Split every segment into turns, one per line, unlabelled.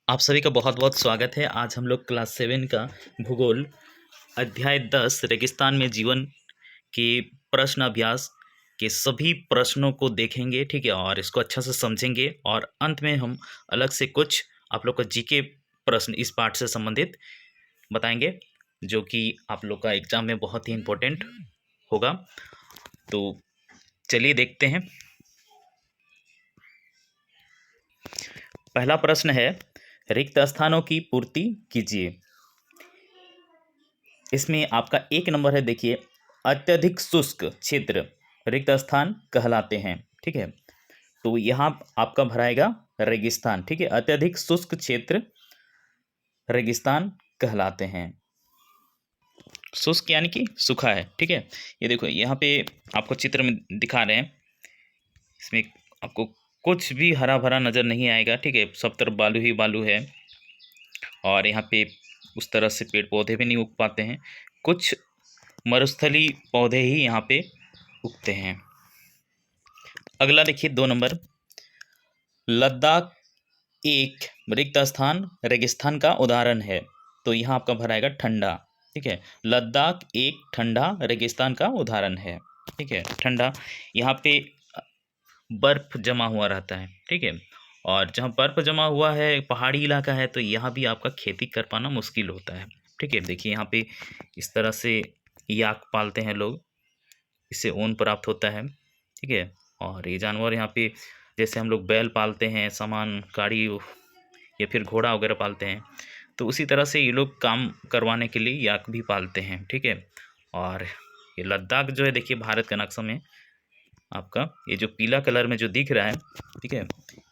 आप सभी का बहुत बहुत स्वागत है। आज हम लोग क्लास 7 का भूगोल अध्याय 10 रेगिस्तान में जीवन के प्रश्न अभ्यास के सभी प्रश्नों को देखेंगे, ठीक है, और इसको अच्छा से समझेंगे और अंत में हम अलग से कुछ आप लोग का जीके प्रश्न इस पार्ट से संबंधित बताएंगे, जो कि आप लोग का एग्जाम में बहुत ही इम्पोर्टेंट होगा। तो चलिए देखते हैं। पहला प्रश्न है, रिक्त स्थानों की पूर्ति कीजिए। इसमें आपका एक नंबर है, देखिए, अत्यधिक शुष्क क्षेत्र रिक्त स्थान कहलाते हैं, ठीक है। तो यहाँ आपका भराएगा रेगिस्तान, ठीक है। अत्यधिक शुष्क क्षेत्र रेगिस्तान कहलाते हैं। शुष्क यानी कि सूखा है, ठीक है। ये देखो यहाँ पे आपको चित्र में दिखा रहे हैं, इसमें आपको कुछ भी हरा भरा नज़र नहीं आएगा, ठीक है। सब तरफ बालू ही बालू है और यहाँ पे उस तरह से पेड़ पौधे भी नहीं उग पाते हैं। कुछ मरुस्थली पौधे ही यहाँ पे उगते हैं। अगला देखिए 2 नंबर, लद्दाख एक रिक्त स्थान रेगिस्तान का उदाहरण है। तो यहाँ आपका भराएगा ठंडा, ठीक है। लद्दाख एक ठंडा रेगिस्तान का उदाहरण है, ठीक है। ठंडा, यहाँ पे बर्फ जमा हुआ रहता है, ठीक है। और जहाँ बर्फ जमा हुआ है, पहाड़ी इलाका है, तो यहाँ भी आपका खेती कर पाना मुश्किल होता है, ठीक है। देखिए यहाँ पे इस तरह से याक पालते हैं लोग, इससे ऊन प्राप्त होता है, ठीक है। और ये जानवर यहाँ पे जैसे हम लोग बैल पालते हैं, सामान गाड़ी या फिर घोड़ा वगैरह पालते हैं, तो उसी तरह से ये लोग काम करवाने के लिए याक भी पालते हैं, ठीक है। और ये लद्दाख जो है, देखिए भारत के नक्शे में आपका ये जो पीला कलर में जो दिख रहा है, ठीक है,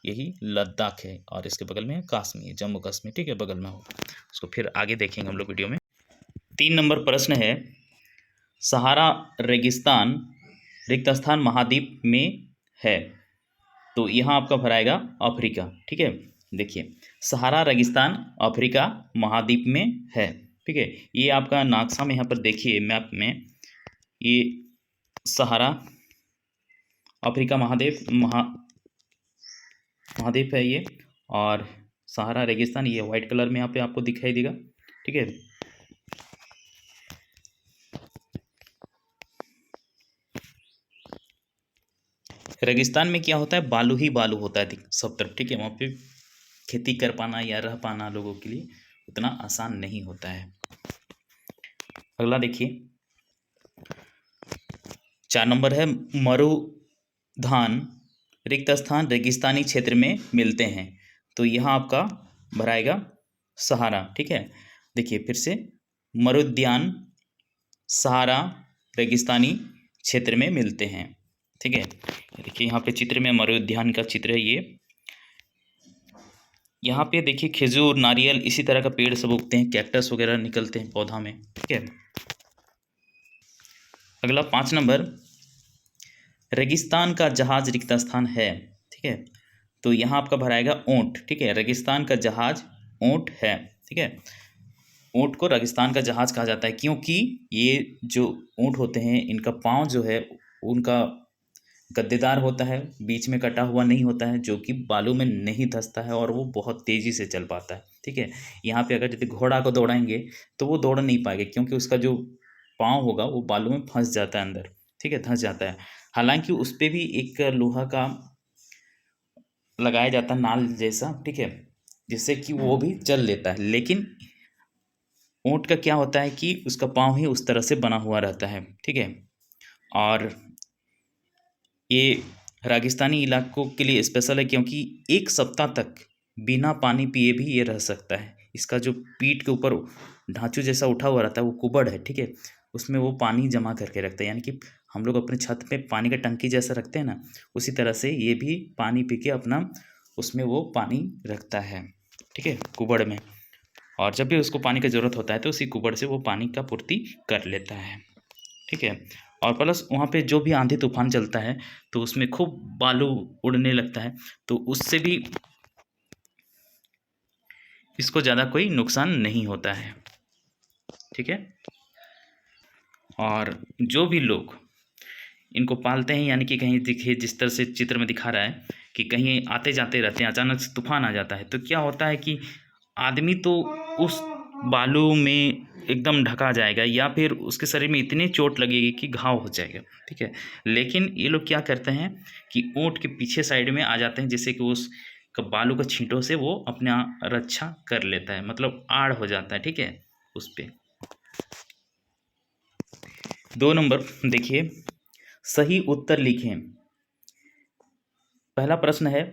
यही लद्दाख है। और इसके बगल में कश्मीर, जम्मू कश्मीर, ठीक है, बगल में होगा। उसको फिर आगे देखेंगे हम लोग वीडियो में। 3 नंबर प्रश्न है, सहारा रेगिस्तान रिक्त स्थान महाद्वीप में है। तो यहाँ आपका भराएगा अफ्रीका, ठीक है। देखिए सहारा रेगिस्तान अफ्रीका महाद्वीप में है, ठीक है। ये आपका नक्शा में यहाँ पर देखिए मैप में, ये सहारा अफ्रीका महाद्वीप है ये, और सहारा रेगिस्तान ये वाइट कलर में यहाँ पे आपको दिखाई देगा, ठीक है। रेगिस्तान में क्या होता है, बालू ही बालू होता है सब तरफ, ठीक है। वहाँ पे खेती कर पाना या रह पाना लोगों के लिए उतना आसान नहीं होता है। अगला देखिए 4 नंबर है, मरुधान रिक्त स्थान रेगिस्तानी क्षेत्र में मिलते हैं। तो यहाँ आपका भराएगा सहारा, ठीक है। देखिए फिर से, मरुद्यान सहारा रेगिस्तानी क्षेत्र में मिलते हैं, ठीक है। देखिए यहाँ पे चित्र में मरुद्यान का चित्र है ये। यहाँ पे देखिए खजूर, नारियल, इसी तरह का पेड़ सब उगते हैं, कैक्टस वगैरह निकलते हैं पौधा में, ठीक है। अगला 5 नंबर, रेगिस्तान का जहाज रिक्त स्थान है, ठीक है। तो यहाँ आपका भराएगा ऊंट, ठीक है। रेगिस्तान का जहाज ऊंट है, ठीक है। ऊंट को रेगिस्तान का जहाज कहा जाता है क्योंकि ये जो ऊंट होते हैं, इनका पाँव जो है उनका गद्देदार होता है, बीच में कटा हुआ नहीं होता है, जो कि बालू में नहीं धंसता है और वो बहुत तेज़ी से चल पाता है, ठीक है। यहाँ पे अगर यदि घोड़ा को दौड़ाएंगे तो वो दौड़ नहीं पाएगा, क्योंकि उसका जो पाँव होगा वो बालू में फंस जाता है अंदर, ठीक है, धंस जाता है। हालांकि उस पर भी एक लोहा का लगाया जाता है नाल जैसा, ठीक है, जिससे कि वो भी चल लेता है। लेकिन ऊँट का क्या होता है कि उसका पाँव ही उस तरह से बना हुआ रहता है, ठीक है। और ये रेगिस्तानी इलाकों के लिए स्पेशल है क्योंकि 1 सप्ताह तक बिना पानी पिए भी ये रह सकता है। इसका जो पीठ के ऊपर ढांचू जैसा उठा हुआ रहता है, वो कुबड़ है, ठीक है, उसमें वो पानी जमा करके रखता है। यानी कि हम लोग अपने छत पे पानी का टंकी जैसा रखते हैं ना, उसी तरह से ये भी पानी पी के अपना उसमें वो पानी रखता है, ठीक है, कुबड़ में। और जब भी उसको पानी की ज़रूरत होता है तो उसी कुबड़ से वो पानी का पूर्ति कर लेता है, ठीक है। और प्लस वहाँ पे जो भी आंधी तूफान चलता है तो उसमें खूब बालू उड़ने लगता है, तो उससे भी इसको ज़्यादा कोई नुकसान नहीं होता है, ठीक है। और जो भी लोग इनको पालते हैं, यानी कि कहीं दिखे, जिस तरह से चित्र में दिखा रहा है कि कहीं आते जाते रहते हैं, अचानक से तूफान आ जाता है, तो क्या होता है कि आदमी तो उस बालू में एकदम ढका जाएगा या फिर उसके शरीर में इतनी चोट लगेगी कि घाव हो जाएगा, ठीक है। लेकिन ये लोग क्या करते हैं कि ऊँट के पीछे साइड में आ जाते हैं, जिससे कि उस बालू के छींटों से वो अपना रक्षा कर लेता है, मतलब आड़ हो जाता है, ठीक है, उस पे। 2 नंबर देखिए, सही उत्तर लिखें। पहला प्रश्न है,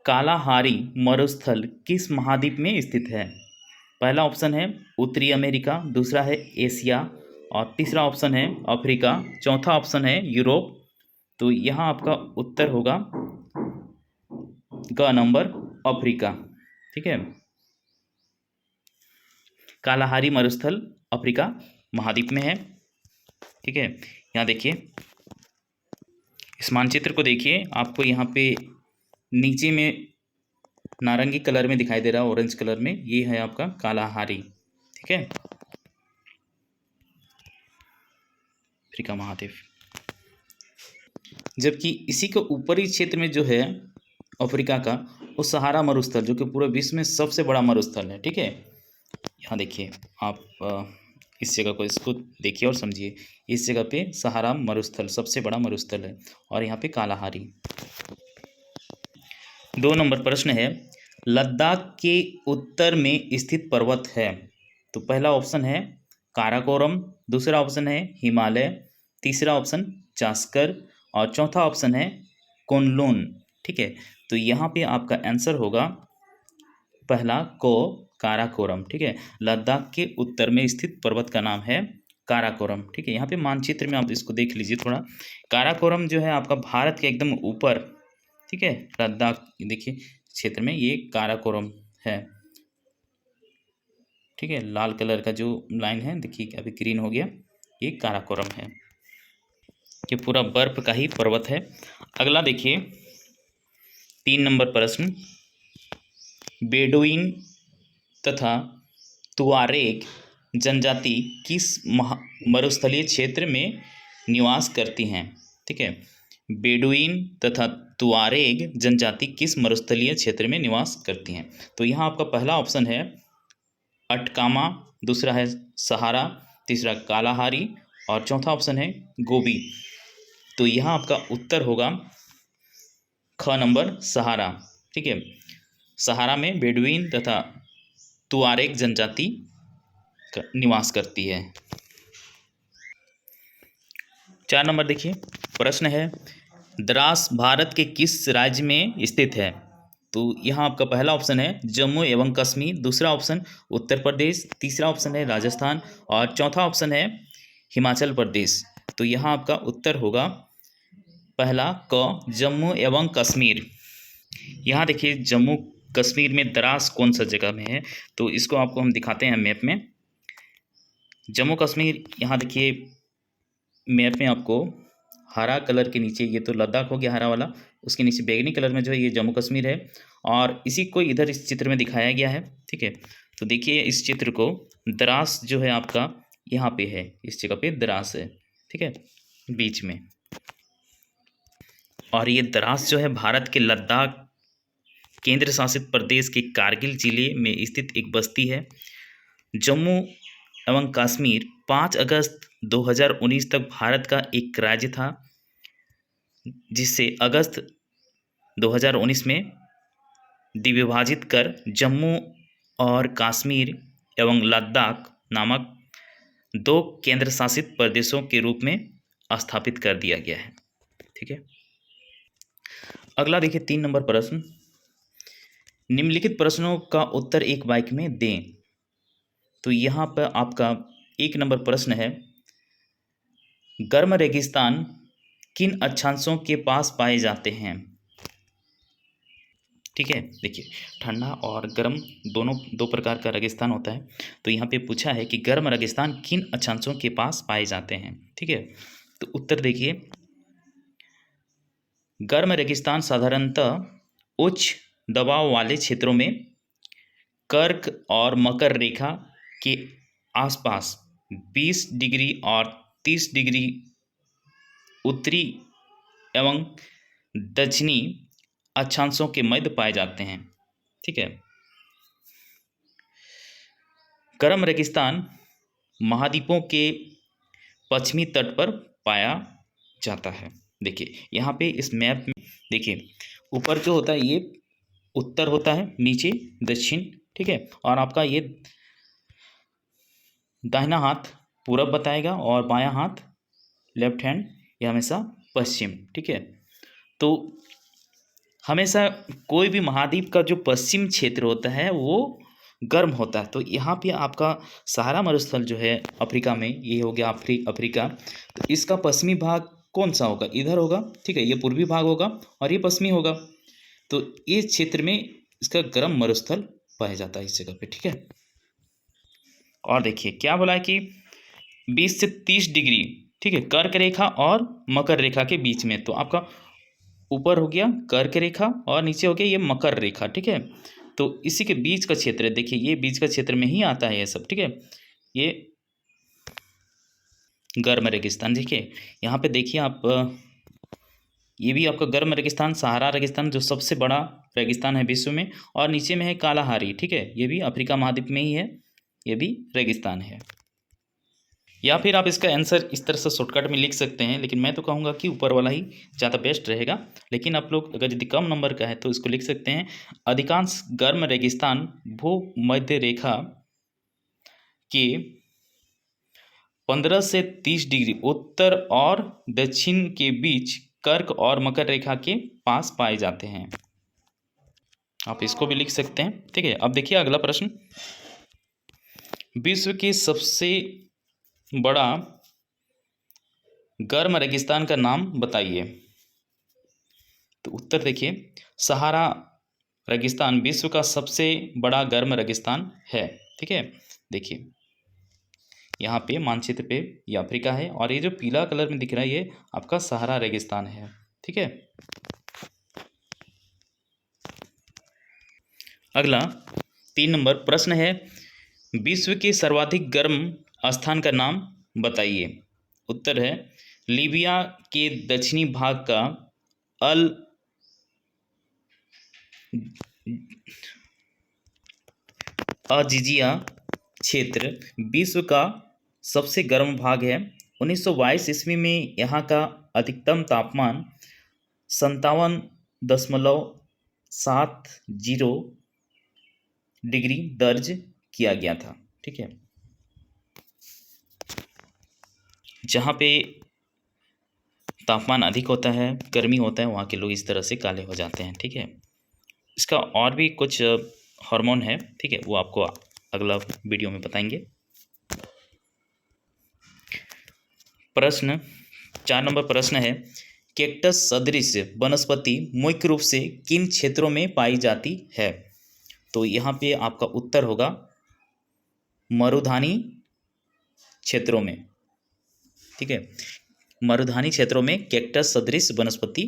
कालाहारी मरुस्थल किस महाद्वीप में स्थित है? पहला ऑप्शन है उत्तरी अमेरिका, दूसरा है एशिया और तीसरा ऑप्शन है अफ्रीका, चौथा ऑप्शन है यूरोप। तो यहाँ आपका उत्तर होगा ग नंबर, अफ्रीका, ठीक है। कालाहारी मरुस्थल अफ्रीका महाद्वीप में है, ठीक है। यहाँ देखिए, इस मानचित्र को देखिए, आपको यहाँ पे नीचे में नारंगी कलर में दिखाई दे रहा है, ऑरेंज कलर में, ये है आपका कालाहारी, ठीक है, अफ्रीका महाद्वीप। जबकि इसी के ऊपरी क्षेत्र में जो है अफ्रीका का, वो सहारा मरुस्थल, जो कि पूरे विश्व में सबसे बड़ा मरुस्थल है, ठीक है। यहाँ देखिए आप, इस जगह को, इसको देखिए और समझिए। इस जगह पे सहारा मरुस्थल सबसे बड़ा मरुस्थल है और यहाँ पे कालाहारी। 2 नंबर प्रश्न है, लद्दाख के उत्तर में स्थित पर्वत है। तो पहला ऑप्शन है काराकोरम, दूसरा ऑप्शन है हिमालय, तीसरा ऑप्शन जास्कर और चौथा ऑप्शन है कुनलुन, ठीक है। तो यहाँ पे आपका आंसर होगा पहला को काराकोरम, ठीक है। लद्दाख के उत्तर में स्थित पर्वत का नाम है काराकोरम, ठीक है। यहाँ पे मानचित्र में आप इसको देख लीजिए थोड़ा। काराकोरम जो है आपका भारत के एकदम ऊपर, ठीक है, लद्दाख देखिए क्षेत्र में ये काराकोरम है, ठीक है। लाल कलर का जो लाइन है देखिए, अभी ग्रीन हो गया, ये काराकोरम है, ये पूरा बर्फ का ही पर्वत है। अगला देखिए 3 नंबर प्रश्न, बेडुइन तथा तुआरेग जनजाति किस मरुस्थलीय क्षेत्र में निवास करती हैं, ठीक है। बेडुइन तथा तुआरेग जनजाति किस मरुस्थलीय क्षेत्र में निवास करती हैं? तो यहाँ आपका पहला ऑप्शन है अटकामा, दूसरा है सहारा, तीसरा कालाहारी और चौथा ऑप्शन है गोबी। तो यहाँ आपका उत्तर होगा ख नंबर, सहारा, ठीक है। सहारा में बेडुइन तथा तुआरेग जनजाति निवास करती है। 4 नंबर देखिए, प्रश्न है, द्रास भारत के किस राज्य में स्थित है? तो यहाँ आपका पहला ऑप्शन है जम्मू एवं कश्मीर, दूसरा ऑप्शन उत्तर प्रदेश, तीसरा ऑप्शन है राजस्थान और चौथा ऑप्शन है हिमाचल प्रदेश। तो यहाँ आपका उत्तर होगा पहला क, जम्मू एवं कश्मीर। यहाँ देखिए जम्मू कश्मीर में द्रास कौन सा जगह में है, तो इसको आपको हम दिखाते हैं मैप में। जम्मू कश्मीर, यहाँ देखिए मैप में आपको हरा कलर के नीचे, ये तो लद्दाख हो गया हरा वाला, उसके नीचे बैगनी कलर में जो है ये जम्मू कश्मीर है और इसी को इधर इस चित्र में दिखाया गया है, ठीक है। तो देखिए इस चित्र को, द्रास जो है आपका यहाँ पे है, इस जगह पे द्रास है, ठीक है, बीच में। और ये द्रास जो है भारत के लद्दाख केंद्र शासित प्रदेश के कारगिल जिले में स्थित एक बस्ती है। जम्मू एवं कश्मीर 5 अगस्त 2019 तक भारत का एक राज्य था, जिससे अगस्त 2019 में द्विभाजित कर जम्मू और कश्मीर एवं लद्दाख नामक 2 केंद्र शासित प्रदेशों के रूप में स्थापित कर दिया गया है, ठीक है। अगला देखिए 3 नंबर प्रश्न, निम्नलिखित प्रश्नों का उत्तर एक वाक्य में दें। तो यहाँ पर आपका 1 नंबर प्रश्न है, गर्म रेगिस्तान किन अक्षांशों के पास पाए जाते हैं? ठीक है, देखिए ठंडा और गर्म दोनों 2 प्रकार का रेगिस्तान होता है। तो यहाँ पे पूछा है कि गर्म रेगिस्तान किन अक्षांशों के पास पाए जाते हैं, ठीक है। तो उत्तर देखिए, गर्म रेगिस्तान साधारणतः उच्च दबाव वाले क्षेत्रों में कर्क और मकर रेखा के आसपास 20 डिग्री और 30 डिग्री उत्तरी एवं दक्षिणी अक्षांशों के मध्य पाए जाते हैं, ठीक है। गर्म रेगिस्तान महाद्वीपों के पश्चिमी तट पर पाया जाता है। देखिए यहाँ पे इस मैप में देखिए ऊपर जो होता है ये उत्तर होता है, नीचे दक्षिण, ठीक है, और आपका ये दाहिना हाथ पूरब बताएगा और बायां हाथ लेफ्ट हैंड ये हमेशा पश्चिम, ठीक है। तो हमेशा कोई भी महाद्वीप का जो पश्चिम क्षेत्र होता है वो गर्म होता है। तो यहाँ पे आपका सहारा मरुस्थल जो है अफ्रीका में, ये हो गया अफ्रीका। तो इसका पश्चिमी भाग कौन सा होगा? इधर होगा, ठीक है, ये पूर्वी भाग होगा और ये पश्चिमी होगा। तो इस क्षेत्र में इसका गर्म मरुस्थल पाया जाता है इस जगह पे, ठीक है। और देखिए क्या बोला है कि 20 से 30 डिग्री, ठीक है, कर्क रेखा और मकर रेखा के बीच में। तो आपका ऊपर हो गया कर्क रेखा और नीचे हो गया ये मकर रेखा, ठीक है। तो इसी के बीच का क्षेत्र है, देखिए ये बीच का क्षेत्र में ही आता है ये सब, ठीक है। ये गर्म रेगिस्तान, देखिए यहाँ पे देखिए आप, ये भी आपका गर्म रेगिस्तान, सहारा रेगिस्तान जो सबसे बड़ा रेगिस्तान है विश्व में, और नीचे में है कालाहारी, ठीक है, ये भी अफ्रीका महाद्वीप में ही है, ये भी रेगिस्तान है। या फिर आप इसका आंसर इस तरह से शॉर्टकट में लिख सकते हैं, लेकिन मैं तो कहूँगा कि ऊपर वाला ही ज़्यादा बेस्ट रहेगा। लेकिन आप लोग अगर यदि कम नंबर का है तो इसको लिख सकते हैं, अधिकांश गर्म रेगिस्तान भूमध्य रेखा के 15 से 30 डिग्री उत्तर और दक्षिण के बीच कर्क और मकर रेखा के पास पाए जाते हैं। आप इसको भी लिख सकते हैं, ठीक है। अब देखिए अगला प्रश्न, विश्व के सबसे बड़ा गर्म रेगिस्तान का नाम बताइए। तो उत्तर देखिए, सहारा रेगिस्तान विश्व का सबसे बड़ा गर्म रेगिस्तान है, ठीक है। देखिए यहाँ पे मानचित्र पे ये अफ्रीका है और ये जो पीला कलर में दिख रहा है ये आपका सहारा रेगिस्तान है, ठीक है। अगला 3 नंबर प्रश्न है, विश्व के सर्वाधिक गर्म स्थान का नाम बताइए। उत्तर है लीबिया के दक्षिणी भाग का अल अजीजिया क्षेत्र विश्व का सबसे गर्म भाग है। 1922 ईस्वी में यहाँ का अधिकतम तापमान 57.70 डिग्री दर्ज किया गया था, ठीक है। जहाँ पे तापमान अधिक होता है, गर्मी होता है, वहाँ के लोग इस तरह से काले हो जाते हैं, ठीक है। इसका और भी कुछ हार्मोन है, ठीक है, वो आपको अगला वीडियो में बताएंगे। प्रश्न 4 नंबर प्रश्न है, कैक्टस सदृश वनस्पति मुख्य रूप से किन क्षेत्रों में पाई जाती है। तो यहाँ पे आपका उत्तर होगा मरुधानी क्षेत्रों में, ठीक है। मरुधानी क्षेत्रों में कैक्टस सदृश वनस्पति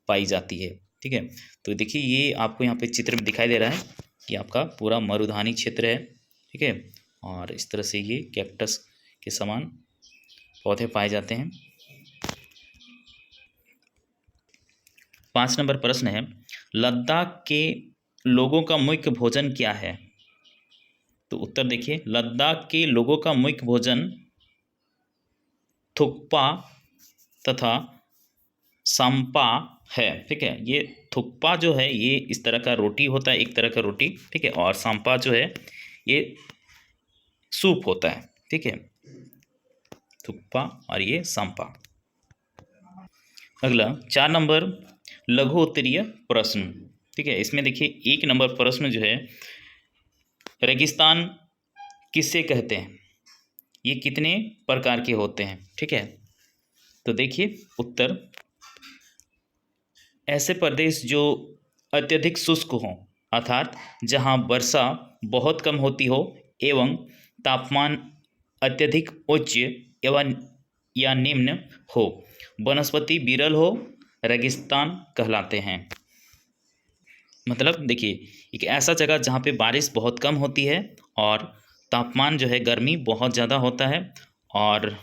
पाई जाती है, ठीक है। तो देखिए ये आपको यहाँ पे चित्र में दिखाई दे रहा है कि आपका पूरा मरुधानी क्षेत्र है, ठीक है, और इस तरह से ये कैक्टस के समान पौधे पाए जाते हैं। 5 नंबर प्रश्न है, लद्दाख के लोगों का मुख्य भोजन क्या है। तो उत्तर देखिए, लद्दाख के लोगों का मुख्य भोजन थुक्पा तथा सांपा है, ठीक है। ये थुक्पा जो है ये इस तरह का रोटी होता है, एक तरह का रोटी, ठीक है, और सांपा जो है ये सूप होता है, ठीक है। थुक्पा और ये सांपा। अगला 4 नंबर लघु उत्तरीय प्रश्न, ठीक है। इसमें देखिए 1 नंबर प्रश्न जो है, रेगिस्तान किसे कहते हैं, ये कितने प्रकार के होते हैं, ठीक है। तो देखिए उत्तर, ऐसे प्रदेश जो अत्यधिक शुष्क हों, अर्थात जहां वर्षा बहुत कम होती हो एवं तापमान अत्यधिक उच्च एवं या निम्न हो, वनस्पति विरल हो, रेगिस्तान कहलाते हैं। मतलब देखिए एक ऐसा जगह जहाँ पे बारिश बहुत कम होती है और तापमान जो है गर्मी बहुत ज़्यादा होता है, और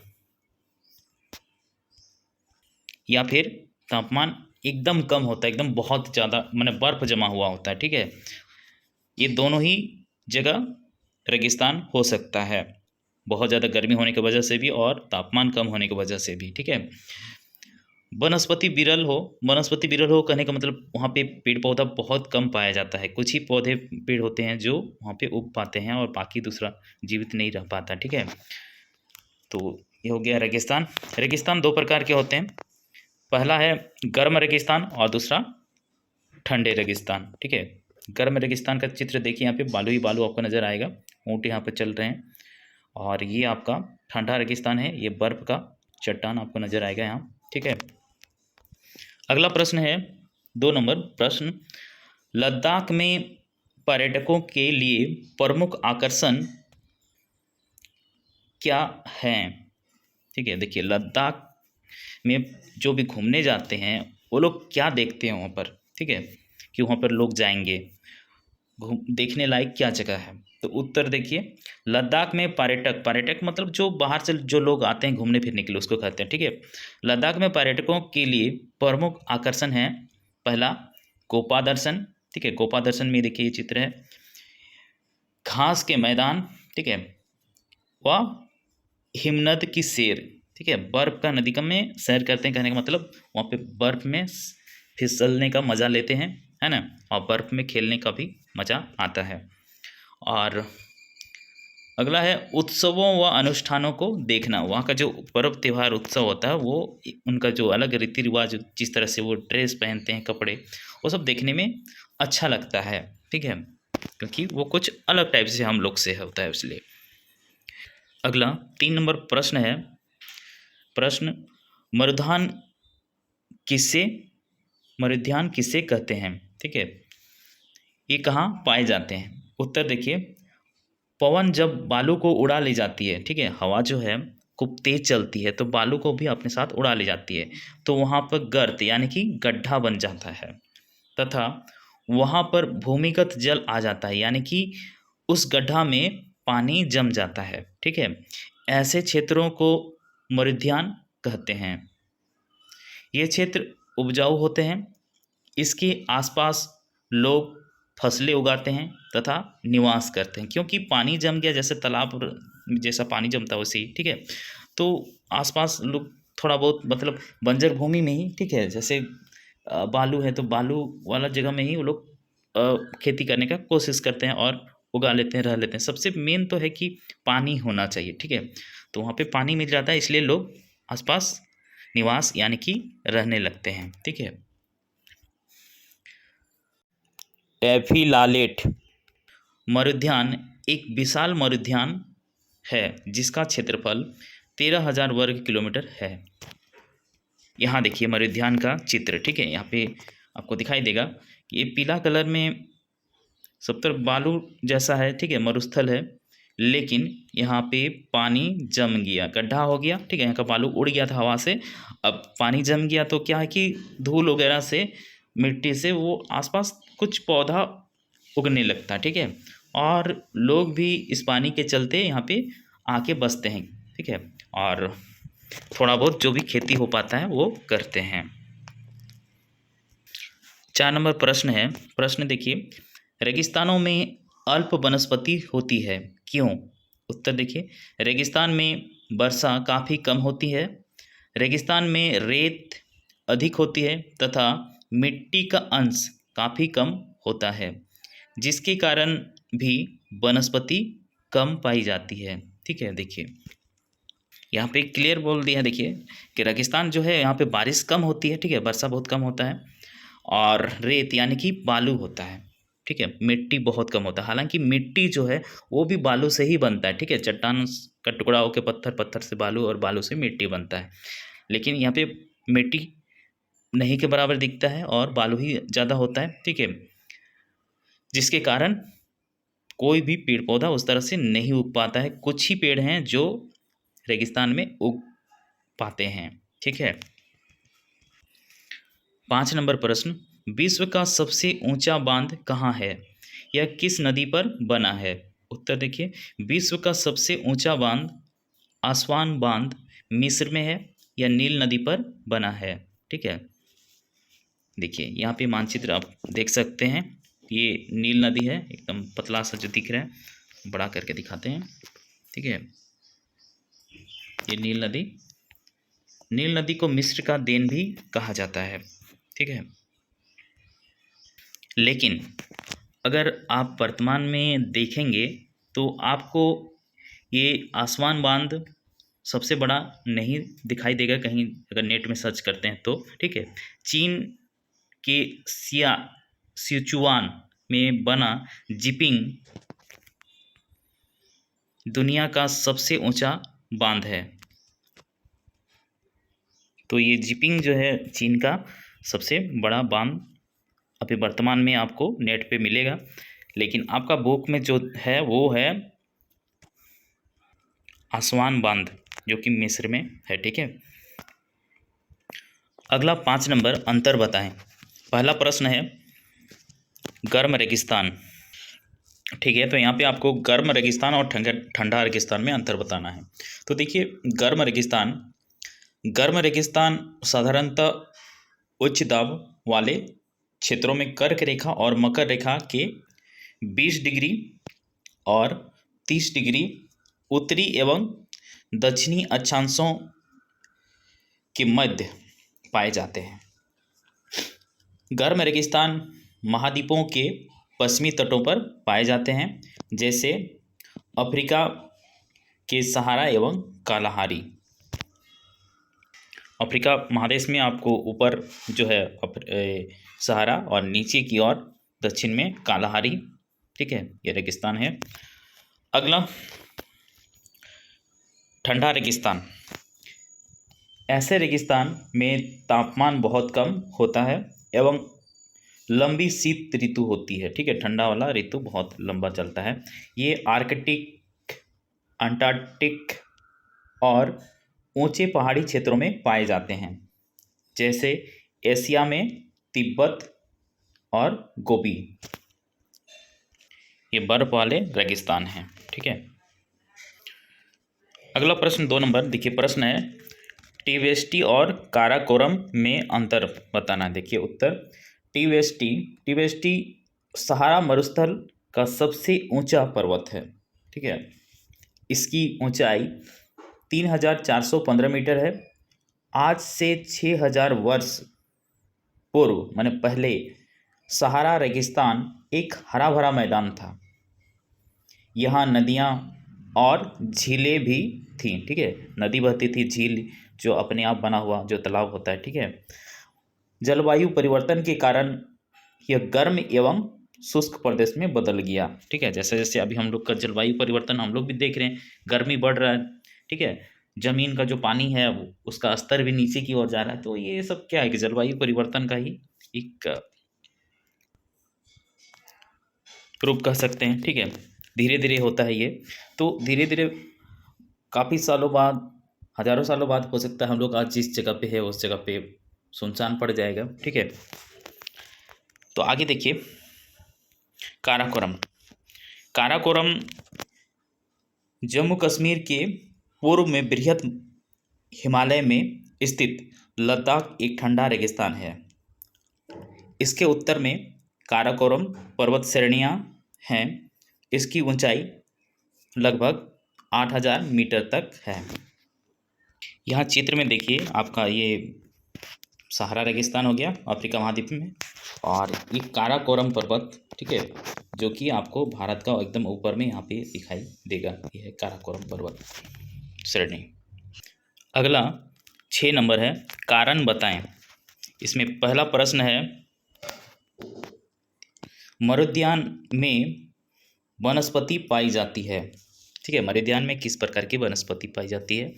या फिर तापमान एकदम कम होता है, एकदम बहुत ज़्यादा, माने बर्फ़ जमा हुआ होता है, ठीक है। ये दोनों ही जगह रेगिस्तान हो सकता है, बहुत ज़्यादा गर्मी होने की वजह से भी और तापमान कम होने की वजह से भी। ठीक है। वनस्पति विरल हो कहने का मतलब वहाँ पे पेड़ पौधा बहुत कम पाया जाता है, कुछ ही पौधे पेड़ होते हैं जो वहाँ पे उग पाते हैं और बाकी दूसरा जीवित नहीं रह पाता। ठीक है। तो ये हो गया रेगिस्तान। रेगिस्तान दो प्रकार के होते हैं, पहला है गर्म रेगिस्तान और दूसरा ठंडे रेगिस्तान। ठीक है। गर्म रेगिस्तान का चित्र देखिए, यहाँ पे बालू ही बालू आपको नज़र आएगा, ऊँट यहाँ पे चल रहे हैं। और ये आपका ठंडा रेगिस्तान है, ये बर्फ़ का चट्टान आपको नज़र आएगा यहाँ। ठीक है। अगला प्रश्न है 2 नंबर प्रश्न, लद्दाख में पर्यटकों के लिए प्रमुख आकर्षण क्या हैं? ठीक है। देखिए, लद्दाख में जो भी घूमने जाते हैं वो लोग क्या देखते हैं वहाँ पर। ठीक है, कि वहाँ पर लोग जाएंगे, घूम देखने लायक क्या जगह है। तो उत्तर देखिए, लद्दाख में पर्यटक मतलब जो बाहर से जो लोग आते हैं घूमने फिरने के लिए उसको कहते हैं। ठीक है। लद्दाख में पर्यटकों के लिए प्रमुख आकर्षण है, पहला गोपा दर्शन। ठीक है। गोपा दर्शन में देखिए ये चित्र है, घास के मैदान। ठीक है। व हिमनद की सैर। ठीक है। बर्फ़ का नदी में सैर करते हैं कहने का मतलब वहाँ पे बर्फ़ में फिसलने का मज़ा लेते हैं, है ना, और बर्फ़ में खेलने का भी मज़ा आता है। और अगला है उत्सवों व अनुष्ठानों को देखना। वहाँ का जो पर्व त्यौहार उत्सव होता है वो उनका जो अलग रीति रिवाज, जिस तरह से वो ड्रेस पहनते हैं, कपड़े, वो सब देखने में अच्छा लगता है। ठीक है, क्योंकि वो कुछ अलग टाइप से हम लोग से होता है इसलिए। अगला 3 नंबर प्रश्न है, प्रश्न मरुधान किसे मरुद्यान किसे कहते हैं? ठीक है, ये कहाँ पाए जाते हैं? उत्तर देखिए, पवन जब बालू को उड़ा ले जाती है, ठीक है, हवा जो है खूब तेज चलती है तो बालू को भी अपने साथ उड़ा ले जाती है, तो वहाँ पर गर्त यानी कि गड्ढा बन जाता है तथा वहाँ पर भूमिगत जल आ जाता है, यानी कि उस गड्ढा में पानी जम जाता है। ठीक है, ऐसे क्षेत्रों को मरुद्यान कहते हैं। ये क्षेत्र उपजाऊ होते हैं, इसके आसपास लोग फसलें उगाते हैं तथा निवास करते हैं, क्योंकि पानी जम गया, जैसे तालाब जैसा पानी जमता है वैसे ही। ठीक है, तो आसपास लोग थोड़ा बहुत मतलब बंजर भूमि में ही, ठीक है, जैसे बालू है तो बालू वाला जगह में ही वो लोग खेती करने का कोशिश करते हैं और उगा लेते हैं, रह लेते हैं। सबसे मेन तो है कि पानी होना चाहिए। ठीक है, तो वहाँ पे पानी मिल जाता है, इसलिए लोग आसपास निवास यानी कि रहने लगते हैं। ठीक है। टैफीलालेट मरुद्यान एक विशाल मरुद्यान है जिसका क्षेत्रफल 13,000 वर्ग किलोमीटर है। यहाँ देखिए मरुद्यान का चित्र। ठीक है, यहाँ पे आपको दिखाई देगा कि ये पीला कलर में सब तरफ बालू जैसा है। ठीक है, मरुस्थल है, लेकिन यहाँ पे पानी जम गया, गड्ढा हो गया। ठीक है, यहाँ का बालू उड़ गया था हवा से, अब पानी जम गया तो क्या है कि धूल वगैरह से, मिट्टी से वो आसपास कुछ पौधा उगने लगता है। ठीक है, और लोग भी इस पानी के चलते यहाँ पे आके बसते हैं। ठीक है, और थोड़ा बहुत जो भी खेती हो पाता है वो करते हैं। 4 नंबर प्रश्न है, प्रश्न देखिए, रेगिस्तानों में अल्प वनस्पति होती है, क्यों? उत्तर देखिए, रेगिस्तान में वर्षा काफ़ी कम होती है, रेगिस्तान में रेत अधिक होती है तथा मिट्टी का अंश काफ़ी कम होता है, जिसके कारण भी वनस्पति कम पाई जाती है। ठीक है, देखिए यहाँ पे क्लियर बोल दिया है, देखिए कि रेगिस्तान जो है यहाँ पे बारिश कम होती है। ठीक है, वर्षा बहुत कम होता है, और रेत यानी कि बालू होता है। ठीक है, मिट्टी बहुत कम होता है, हालांकि मिट्टी जो है वो भी बालू से ही बनता है। ठीक है, चट्टान का टुकड़ा होकर पत्थर, पत्थर से बालू और बालू से मिट्टी बनता है, लेकिन यहाँ पे मिट्टी नहीं के बराबर दिखता है और बालू ही ज़्यादा होता है। ठीक है, जिसके कारण कोई भी पेड़ पौधा उस तरह से नहीं उग पाता है, कुछ ही पेड़ हैं जो रेगिस्तान में उग पाते हैं। ठीक है। 5 नंबर प्रश्न, विश्व का सबसे ऊंचा बांध कहाँ है? यह किस नदी पर बना है? उत्तर देखिए, विश्व का सबसे ऊंचा बांध आसवान बांध मिस्र में है, यह नील नदी पर बना है। ठीक है, देखिए यहाँ पे मानचित्र आप देख सकते हैं, ये नील नदी है, एकदम पतला सा जो दिख रहा है, बड़ा करके दिखाते हैं, ठीक है। ये नील नदी, नील नदी को मिस्र का देन भी कहा जाता है, ठीक है। लेकिन अगर आप वर्तमान में देखेंगे तो आपको ये आसवान बांध सबसे बड़ा नहीं दिखाई देगा कहीं, अगर नेट में सर्च करते हैं तो, ठीक है। चीन के सिचुआन में बना जिपिंग दुनिया का सबसे ऊंचा बांध है। तो ये जिपिंग जो है चीन का सबसे बड़ा बांध अभी वर्तमान में आपको नेट पे मिलेगा, लेकिन आपका बुक में जो है वो है आसवान बांध जो कि मिस्र में है, ठीक है। अगला 5 नंबर, अंतर बताएं। पहला प्रश्न है गर्म रेगिस्तान, ठीक है। तो यहाँ पे आपको गर्म रेगिस्तान और ठंडा रेगिस्तान में अंतर बताना है। तो देखिए, गर्म रेगिस्तान साधारणतः उच्च दाब वाले क्षेत्रों में कर्क रेखा और मकर रेखा के 20 डिग्री और 30 डिग्री उत्तरी एवं दक्षिणी अक्षांशों के मध्य पाए जाते हैं। गर्म रेगिस्तान महाद्वीपों के पश्चिमी तटों पर पाए जाते हैं, जैसे अफ्रीका के सहारा एवं कालाहारी। अफ्रीका महादेश में आपको ऊपर जो है सहारा और नीचे की ओर दक्षिण में कालाहारी, ठीक है, ये रेगिस्तान है। अगला ठंडा रेगिस्तान, ऐसे रेगिस्तान में तापमान बहुत कम होता है एवं लंबी शीत ऋतु होती है, ठीक है। ठंडा वाला ऋतु बहुत लंबा चलता है। ये आर्कटिक, अंटार्कटिक और ऊंचे पहाड़ी क्षेत्रों में पाए जाते हैं, जैसे एशिया में तिब्बत और गोबी। ये बर्फ वाले रेगिस्तान हैं, ठीक है। अगला प्रश्न 2 नंबर, देखिए प्रश्न है टीवेस्टी और काराकोरम में अंतर बताना। देखिए उत्तर, टीवेस्टी सहारा मरुस्थल का सबसे ऊंचा पर्वत है, ठीक है। इसकी ऊंचाई 3415 मीटर है। आज से 6000 वर्ष पूर्व माने पहले सहारा रेगिस्तान एक हरा भरा मैदान था। यहाँ नदियाँ और झीलें भी थीं, ठीक है। नदी बहती थी, झील जो अपने आप बना हुआ जो तालाब होता है, ठीक है। जलवायु परिवर्तन के कारण यह गर्म एवं शुष्क प्रदेश में बदल गया, ठीक है। जैसे जैसे अभी हम लोग का जलवायु परिवर्तन हम लोग भी देख रहे हैं, गर्मी बढ़ रहा है, ठीक है। जमीन का जो पानी है उसका स्तर भी नीचे की ओर जा रहा है। तो ये सब क्या है कि जलवायु परिवर्तन का ही एक रूप कह सकते हैं, ठीक है। धीरे धीरे होता है ये, तो धीरे धीरे काफ़ी सालों बाद, हजारों सालों बाद हो सकता है हम लोग आज जिस जगह पे है उस जगह पे सुनसान पड़ जाएगा, ठीक है। तो आगे देखिए, काराकोरम जम्मू कश्मीर के पूर्व में बृहद हिमालय में स्थित लद्दाख एक ठंडा रेगिस्तान है। इसके उत्तर में काराकोरम पर्वत श्रेणियाँ हैं। इसकी ऊंचाई लगभग 8000 मीटर तक है। यहाँ चित्र में देखिए, आपका ये सहारा रेगिस्तान हो गया अफ्रीका महाद्वीप में, और ये काराकोरम पर्वत, ठीक है, जो कि आपको भारत का एकदम ऊपर में यहाँ पे दिखाई देगा। यह है काराकोरम पर्वत श्रेणी। अगला 6 नंबर है कारण बताएं। इसमें पहला प्रश्न है मरुद्यान में वनस्पति पाई जाती है, ठीक है। मरुद्यान में किस प्रकार की वनस्पति पाई जाती है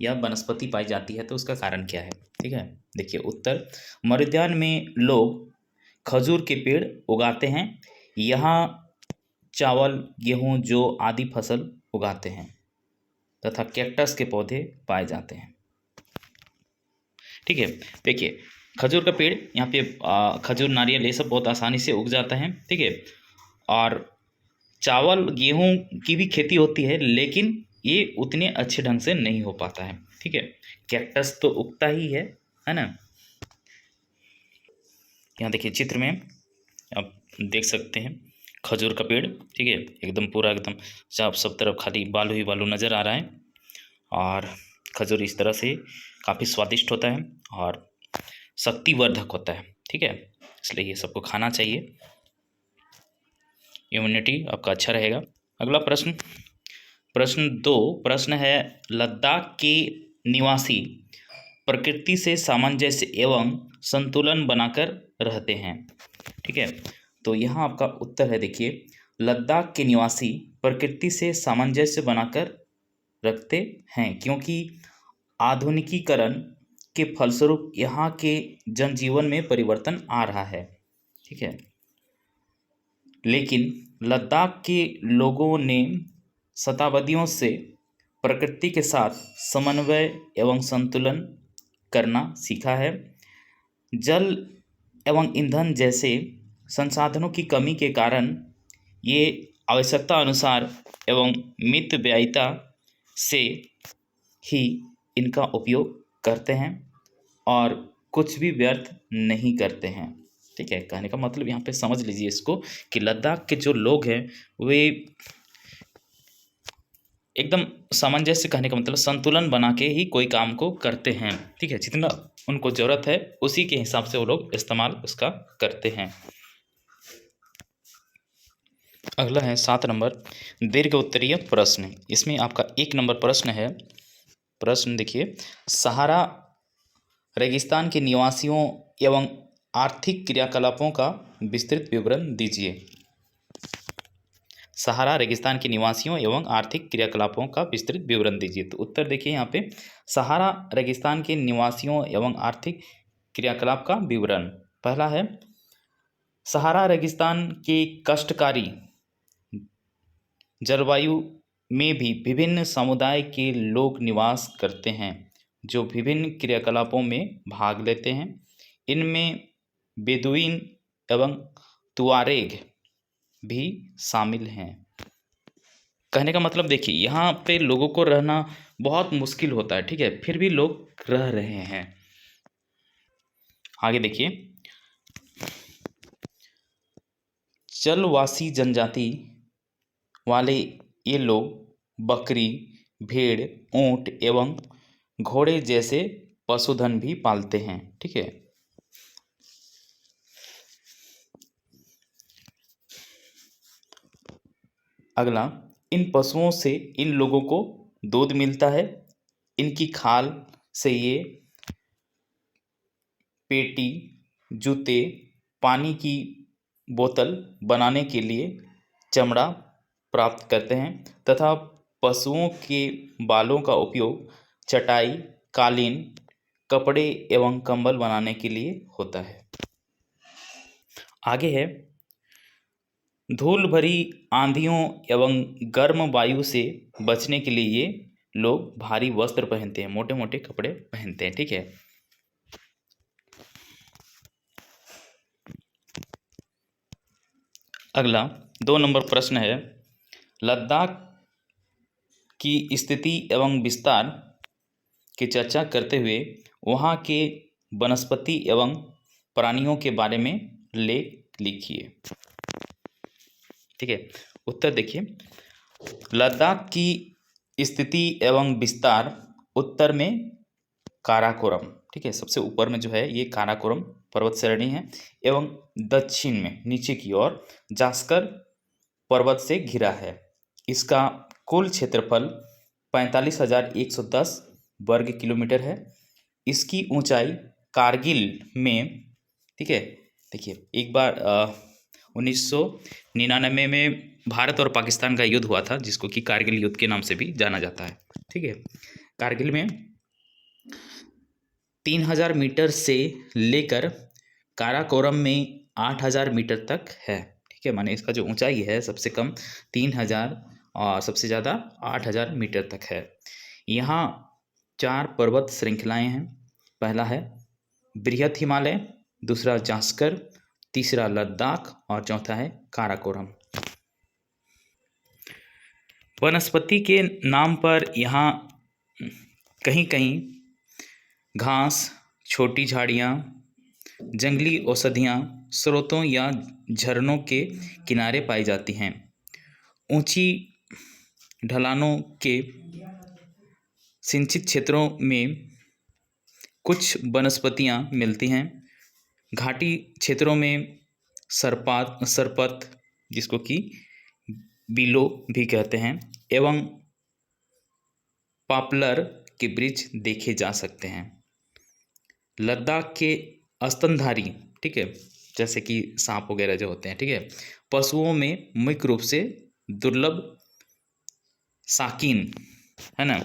या वनस्पति पाई जाती है, तो उसका कारण क्या है, ठीक है। देखिए उत्तर, मरुद्यान में लोग खजूर के पेड़ उगाते हैं। यहाँ चावल, गेहूँ, जौ आदि फसल उगाते हैं तथा कैक्टस के पौधे पाए जाते हैं, ठीक है। देखिए खजूर का पेड़ यहाँ पे खजूर, नारियल, ये सब बहुत आसानी से उग जाता है, ठीक है। और चावल, गेहूँ की भी खेती होती है, लेकिन ये उतने अच्छे ढंग से नहीं हो पाता है, ठीक है। कैक्टस तो उगता ही है ना। यहाँ देखिए चित्र में आप देख सकते हैं खजूर का पेड़, ठीक है, एकदम पूरा एकदम सब तरफ खाली बालू ही बालू नज़र आ रहा है। और खजूर इस तरह से काफ़ी स्वादिष्ट होता है और शक्तिवर्धक होता है, ठीक है, इसलिए ये सबको खाना चाहिए, इम्यूनिटी आपका अच्छा रहेगा। अगला प्रश्न, प्रश्न 2 प्रश्न है, लद्दाख के निवासी प्रकृति से सामंजस्य एवं संतुलन बनाकर रहते हैं, ठीक है। तो यहाँ आपका उत्तर है, देखिए, लद्दाख के निवासी प्रकृति से सामंजस्य बनाकर रखते हैं क्योंकि आधुनिकीकरण के फलस्वरूप यहाँ के जनजीवन में परिवर्तन आ रहा है, ठीक है। लेकिन लद्दाख के लोगों ने शताब्दियों से प्रकृति के साथ समन्वय एवं संतुलन करना सीखा है। जल एवं ईंधन जैसे संसाधनों की कमी के कारण ये आवश्यकता अनुसार एवं मितव्ययिता से ही इनका उपयोग करते हैं और कुछ भी व्यर्थ नहीं करते हैं, ठीक है। कहने का मतलब यहाँ पे समझ लीजिए इसको कि लद्दाख के जो लोग हैं वे एकदम सामंजस्य, कहने का मतलब संतुलन बना के ही कोई काम को करते हैं, ठीक है। जितना उनको ज़रूरत है उसी के हिसाब से वो लोग इस्तेमाल उसका करते हैं। अगला है 7 नंबर, दीर्घ उत्तरीय प्रश्न। इसमें आपका 1 नंबर प्रश्न है, प्रश्न देखिए, सहारा रेगिस्तान के निवासियों एवं आर्थिक क्रियाकलापों का विस्तृत विवरण दीजिए। सहारा रेगिस्तान के निवासियों एवं आर्थिक क्रियाकलापों का विस्तृत विवरण दीजिए। तो उत्तर देखिए यहाँ पे, सहारा रेगिस्तान के निवासियों एवं आर्थिक क्रियाकलाप का विवरण। पहला है, सहारा रेगिस्तान के कष्टकारी जलवायु में भी विभिन्न समुदाय के लोग निवास करते हैं जो विभिन्न क्रियाकलापों में भाग लेते हैं। इनमें बेदुइन एवं तुआरेग भी शामिल हैं। कहने का मतलब देखिए, यहाँ पे लोगों को रहना बहुत मुश्किल होता है, ठीक है, फिर भी लोग रह रहे हैं। आगे देखिए, जलवासी जनजाति वाले ये लोग बकरी, भेड़, ऊंट एवं घोड़े जैसे पशुधन भी पालते हैं, ठीक है। अगला, इन पशुओं से इन लोगों को दूध मिलता है। इनकी खाल से ये पेटी, जूते, पानी की बोतल बनाने के लिए चमड़ा प्राप्त करते हैं तथा पशुओं के बालों का उपयोग चटाई, कालीन, कपड़े एवं कंबल बनाने के लिए होता है। आगे है, धूल भरी आंधियों एवं गर्म वायु से बचने के लिए ये लोग भारी वस्त्र पहनते हैं, मोटे मोटे कपड़े पहनते हैं, ठीक है। अगला 2 नंबर प्रश्न है, लद्दाख की स्थिति एवं विस्तार की चर्चा करते हुए वहाँ के वनस्पति एवं प्राणियों के बारे में लेख लिखिए, ठीक है। उत्तर देखिए, लद्दाख की स्थिति एवं विस्तार उत्तर में काराकोरम, ठीक है, सबसे ऊपर में जो है ये काराकोरम पर्वत श्रेणी है एवं दक्षिण में नीचे की ओर जास्कर पर्वत से घिरा है। इसका कुल क्षेत्रफल 45,110 वर्ग किलोमीटर है। इसकी ऊंचाई कारगिल में, ठीक है, देखिए, एक बार 1999 में भारत और पाकिस्तान का युद्ध हुआ था जिसको कि कारगिल युद्ध के नाम से भी जाना जाता है, ठीक है। कारगिल में 3000 मीटर से लेकर काराकोरम में 8000 मीटर तक है, ठीक है। माने इसका जो ऊंचाई है सबसे कम 3000 और सबसे ज़्यादा 8000 मीटर तक है। यहाँ 4 पर्वत श्रृंखलाएं हैं। पहला है बृहत हिमालय, दूसरा जास्कर, तीसरा लद्दाख और चौथा है काराकोरम। वनस्पति के नाम पर यहाँ कहीं कहीं घास, छोटी झाड़ियाँ, जंगली औषधियाँ स्रोतों या झरनों के किनारे पाई जाती हैं। ऊंची ढलानों के सिंचित क्षेत्रों में कुछ वनस्पतियां मिलती हैं। घाटी क्षेत्रों में सरपत, जिसको कि बिलो भी कहते हैं, एवं पॉपुलर के वृक्ष देखे जा सकते हैं। लद्दाख के स्तनधारी, ठीक है, जैसे कि सांप वगैरह जो होते हैं, ठीक है, पशुओं में मुख्य रूप से दुर्लभ साकिन, है ना,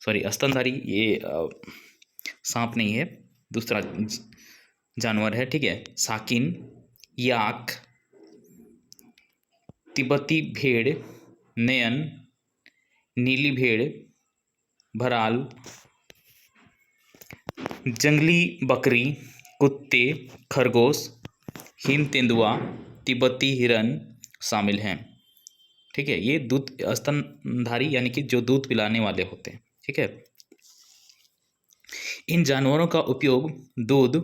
सॉरी स्तनधारी ये सांप नहीं है, दूसरा जानवर है, ठीक है, साकिन, याक, तिब्बती भेड़, नयन, नीली भेड़, भराल, जंगली बकरी, कुत्ते, खरगोश, हिम तेंदुआ, तिब्बती हिरन शामिल हैं। ठीक है, ये दूध स्तनधारी यानी कि जो दूध पिलाने वाले होते हैं। ठीक है, इन जानवरों का उपयोग दूध,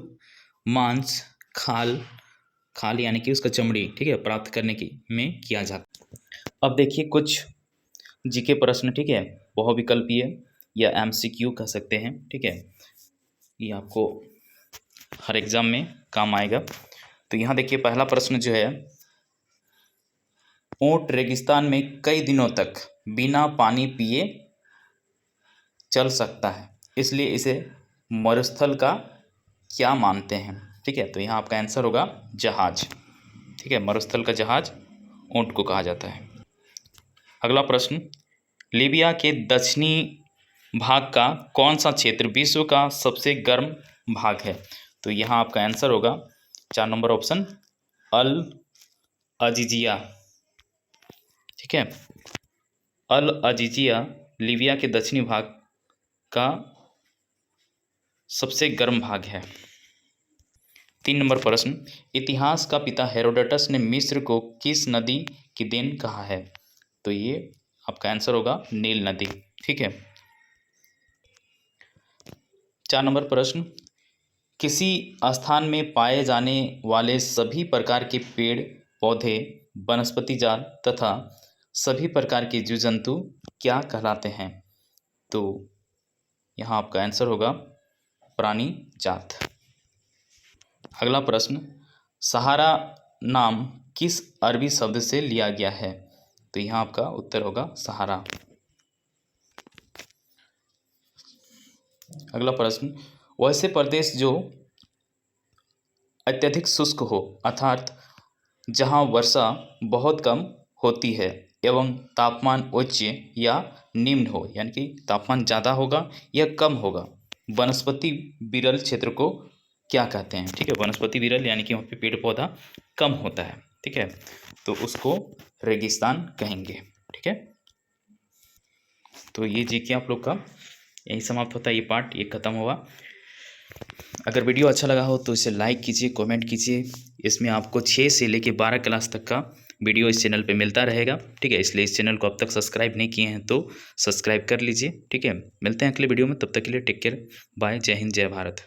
मांस, खाल यानी कि उसका चमड़ी, ठीक है, प्राप्त करने की में किया जाता है। अब देखिए कुछ जीके प्रश्न, ठीक है, बहुविकल्पीय या एमसीक्यू कह सकते हैं। ठीक है, ये आपको हर एग्जाम में काम आएगा। तो यहाँ देखिए पहला प्रश्न जो है, ऊंट रेगिस्तान में कई दिनों तक बिना पानी पिए चल सकता है, इसलिए इसे मरुस्थल का क्या मानते हैं। ठीक है, तो यहाँ आपका आंसर होगा जहाज। ठीक है, मरुस्थल का जहाज ऊंट को कहा जाता है। अगला प्रश्न, लीबिया के दक्षिणी भाग का कौन सा क्षेत्र विश्व का सबसे गर्म भाग है। तो यहाँ आपका आंसर होगा 4 नंबर ऑप्शन, अल अजीजिया। ठीक है, अल अजीजिया लीबिया के दक्षिणी भाग का सबसे गर्म भाग है। 3 नंबर प्रश्न, इतिहास का पिता हेरोडोटस ने मिस्र को किस नदी की देन कहा है। तो ये आपका आंसर होगा नील नदी। ठीक है, 4 नंबर प्रश्न, किसी स्थान में पाए जाने वाले सभी प्रकार के पेड़ पौधे, वनस्पति जाल तथा सभी प्रकार के जीव जंतु क्या कहलाते हैं। तो यहाँ आपका आंसर होगा प्राणी जात। अगला प्रश्न, सहारा नाम किस अरबी शब्द से लिया गया है। तो यहाँ आपका उत्तर होगा सहारा। अगला प्रश्न, वैसे प्रदेश जो अत्यधिक शुष्क हो, अर्थात जहाँ वर्षा बहुत कम होती है एवं तापमान उच्च या निम्न हो, यानी कि तापमान ज़्यादा होगा या कम होगा, वनस्पति विरल क्षेत्र को क्या कहते हैं। ठीक है, वनस्पति विरल यानी कि वहाँ पे पेड़ पौधा कम होता है। ठीक है, तो उसको रेगिस्तान कहेंगे। ठीक है, तो ये जीके आप लोग का यही समाप्त होता है, ये पार्ट ये ख़त्म हुआ। अगर वीडियो अच्छा लगा हो तो इसे लाइक कीजिए, कमेंट कीजिए। इसमें आपको 6 से लेकर 12 क्लास तक का वीडियो इस चैनल पे मिलता रहेगा। ठीक है, इसलिए इस चैनल को अब तक सब्सक्राइब नहीं किए हैं तो सब्सक्राइब कर लीजिए। ठीक है, मिलते हैं अगले वीडियो में, तब तक के लिए टेक केयर, बाय, जय हिंद, जय भारत।